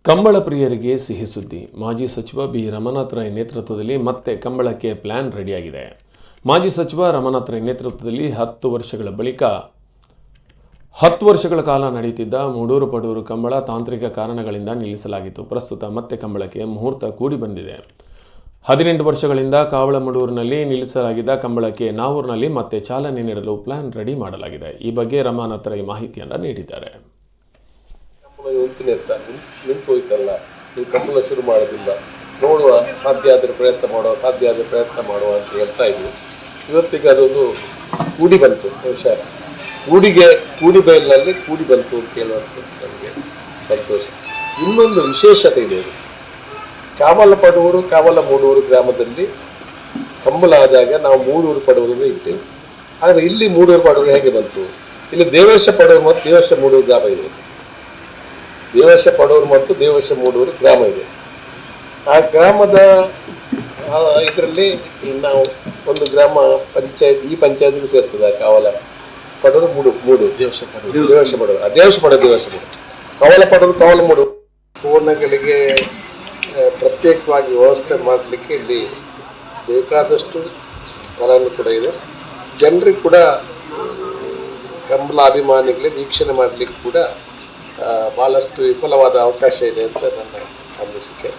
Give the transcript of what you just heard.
ಕಂಬಳ ಪ್ರಿಯರಿಗೆ ಸಿಹಿ ಸುದ್ದಿ. ಮಾಜಿ ಸಚಿವ ಬಿ ರಮನಾಥ್ ರೈ ನೇತೃತ್ವದಲ್ಲಿ ಮತ್ತೆ ಕಂಬಳಕ್ಕೆ ಪ್ಲಾನ್ ರೆಡಿಯಾಗಿದೆ. ಮಾಜಿ ಸಚಿವ ರಮನಾಥ್ ರೈ ನೇತೃತ್ವದಲ್ಲಿ 10 ವರ್ಷಗಳ ಕಾಲ ನಡೆಯುತ್ತಿದ್ದ ಮೂಡೂರು ಪಡೂರು ಕಂಬಳ ತಾಂತ್ರಿಕ ಕಾರಣಗಳಿಂದ ನಿಲ್ಲಿಸಲಾಗಿತ್ತು. ಪ್ರಸ್ತುತ ಮತ್ತೆ ಕಂಬಳಕ್ಕೆ ಮುಹೂರ್ತ ಕೂಡಿ ಬಂದಿದೆ. 18 ವರ್ಷಗಳಿಂದ ಕAಬಳ ಮೂಡೂರಿನಲ್ಲಿ ನಿಲ್ಲಿಸಲಾಗಿದ್ದ ಕಂಬಳಕ್ಕೆ ನಾವೂರಿನಲ್ಲಿ ಮತ್ತೆ ಚಾಲನೆ ನೀಡಲು ಪ್ಲಾನ್ ರೆಡಿ ಮಾಡಲಾಗಿದೆ. ಈ ಬಗ್ಗೆ ರಮನಾಥ್ ರೈ ಮಾಹಿತಿಯನ್ನು ನೀಡಿದ್ದಾರೆ. ನಿಂತು ಹೋಯ್ತಲ್ಲ, ನೀವು ಕಂಬಳ ಶುರು ಮಾಡೋದಿಲ್ಲ, ನೋಡುವ, ಸಾಧ್ಯ ಆದರೆ ಪ್ರಯತ್ನ ಮಾಡುವ ಅಂತ ಹೇಳ್ತಾ ಇದ್ವಿ. ಇವತ್ತಿಗೆ ಅದೊಂದು ಕೂಡಿ ಬಂತು. ಬಹುಶಃ ಕೂಡಿ ಬಯಲಿನಲ್ಲಿ ಕೂಡಿ ಬಂತು ಅಂತ ಹೇಳುವಂಥ ನನಗೆ ಸಂತೋಷ. ಇನ್ನೊಂದು ವಿಶೇಷತೆ ಇದೆ. ಕAಬಳ ಪಡೂರು ಕAಬಳ ಮೂಡೂರು ಗ್ರಾಮದಲ್ಲಿ ಕಂಬಳ ಆದಾಗ ನಾವು ಮೂಡೂರು ಪಡೂರಿಗೆ ಇಟ್ಟೇವೆ. ಆದರೆ ಇಲ್ಲಿ ಮೂಡೂರು ಪಡೂರು ಹೇಗೆ ಬಂತು? ಇಲ್ಲಿ ದೇವೇಶ ಪಡೂರು ಮತ್ತು ದೇವೇಶ ಮೂಡೂರು ಗ್ರಾಮ ಇದೆ. ದೇವೇಶ ಪಡೂರು ಮತ್ತು ದೇವೇಶ ಮೂಡೂರು ಗ್ರಾಮ ಇದೆ. ಆ ಗ್ರಾಮದ ಇದರಲ್ಲಿ ನಾವು ಒಂದು ಗ್ರಾಮ ಪಂಚಾಯತ್, ಈ ಪಂಚಾಯತ್ಗೆ ಸೇರ್ತದೆ ಕAಬಳ ಪಡೂರು ಮೂಡೂರು ದೇವೇಶ ಪಡೂರು ಕAಬಳ ಪಡೂರು ಕAಬಳ ಮೂಡೂರು ಪೂರ್ಣಗಳಿಗೆ ಪ್ರತ್ಯೇಕವಾಗಿ ವ್ಯವಸ್ಥೆ ಮಾಡಲಿಕ್ಕೆ ಇಲ್ಲಿ ಬೇಕಾದಷ್ಟು ಸ್ಥಳನೂ ಕೂಡ ಇದೆ. ಜನರಿಗೆ ಕೂಡ, ಕಂಬಳ ಅಭಿಮಾನಿಗಳಿಗೆ ವೀಕ್ಷಣೆ ಮಾಡಲಿಕ್ಕೆ ಕೂಡ ಭಾಳಷ್ಟು ವಿಫಲವಾದ ಅವಕಾಶ ಇದೆ ಅಂತ ನನ್ನ ಅನಿಸಿಕೆ.